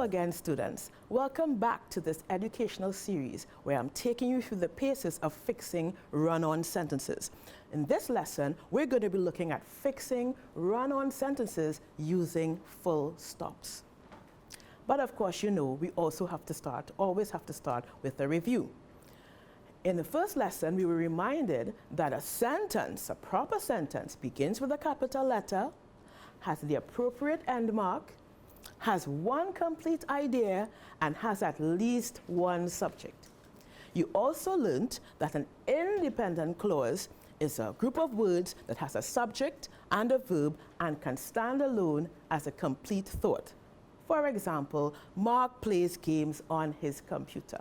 again, students. Welcome back to this educational series where I'm taking you through the paces of fixing run-on sentences. In this lesson, we're going to be looking at fixing run-on sentences using full stops. But of course, you know, we also always have to start with a review. In the first lesson, we were reminded that a sentence, a proper sentence, begins with a capital letter, has the appropriate end mark, has one complete idea, and has at least one subject. You also learned that an independent clause is a group of words that has a subject and a verb and can stand alone as a complete thought. For example, Mark plays games on his computer.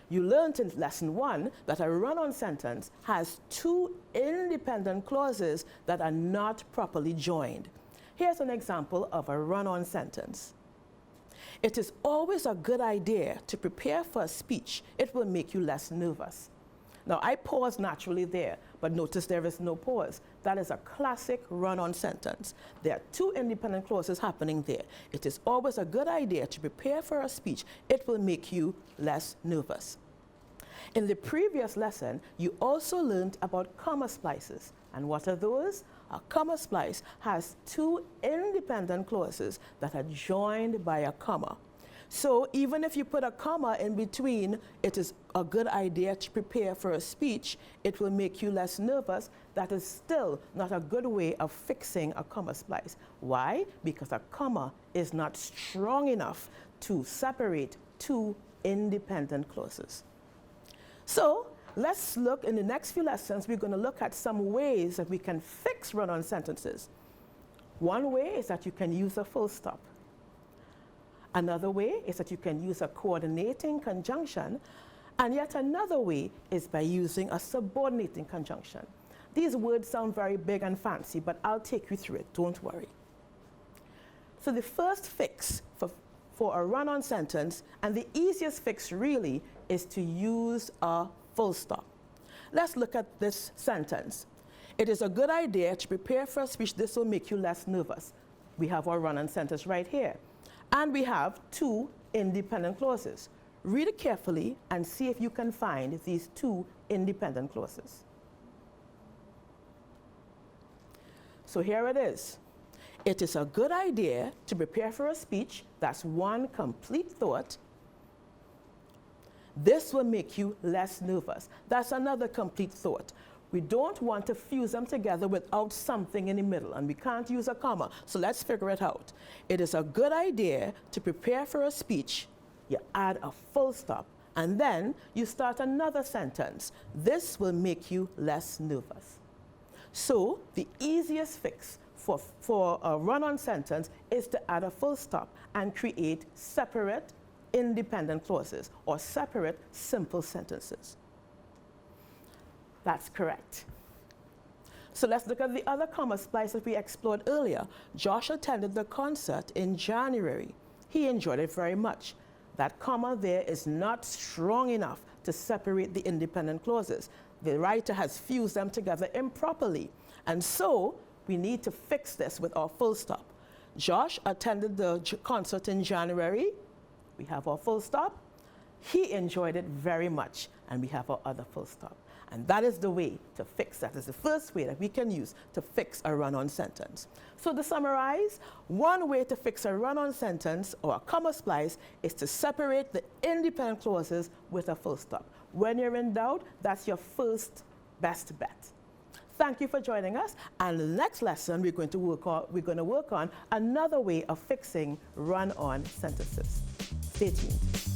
You learned in lesson 1 that a run-on sentence has two independent clauses that are not properly joined. Here's an example of a run-on sentence. It is always a good idea to prepare for a speech. It will make you less nervous. Now, I paused naturally there, but notice there is no pause. That is a classic run-on sentence. There are two independent clauses happening there. It is always a good idea to prepare for a speech. It will make you less nervous. In the previous lesson, you also learned about comma splices. And what are those? A comma splice has two independent clauses that are joined by a comma. So even if you put a comma in between, it is a good idea to prepare for a speech, it will make you less nervous. That is still not a good way of fixing a comma splice. Why? Because a comma is not strong enough to separate two independent clauses. So let's look, in the next few lessons, we're going to look at some ways that we can fix run-on sentences. One way is that you can use a full stop. Another way is that you can use a coordinating conjunction, and yet another way is by using a subordinating conjunction. These words sound very big and fancy, but I'll take you through it, don't worry. So the first fix for a run-on sentence, and the easiest fix really, is to use a full stop. Let's look at this sentence. It is a good idea to prepare for a speech. This will make you less nervous. We have our run-on sentence right here. And we have two independent clauses. Read it carefully and see if you can find these two independent clauses. So here it is. It is a good idea to prepare for a speech. That's one complete thought. This will make you less nervous. That's another complete thought. We don't want to fuse them together without something in the middle, and we can't use a comma, so let's figure it out. It is a good idea to prepare for a speech. You add a full stop, and then you start another sentence. This will make you less nervous. So the easiest fix for a run-on sentence is to add a full stop and create separate independent clauses or separate simple sentences. That's correct. So let's look at the other comma splice that we explored earlier. Josh attended the concert in January. He enjoyed it very much. That comma there is not strong enough to separate the independent clauses. The writer has fused them together improperly. And so we need to fix this with our full stop. Josh attended the concert in January. We have our full stop. He enjoyed it very much. And we have our other full stop. And that is the way to fix that. Is the first way that we can use to fix a run-on sentence. So to summarize, one way to fix a run-on sentence or a comma splice is to separate the independent clauses with a full stop. When you're in doubt, that's your first best bet. Thank you for joining us. And the next lesson, we're going to work on another way of fixing run-on sentences. Stay tuned.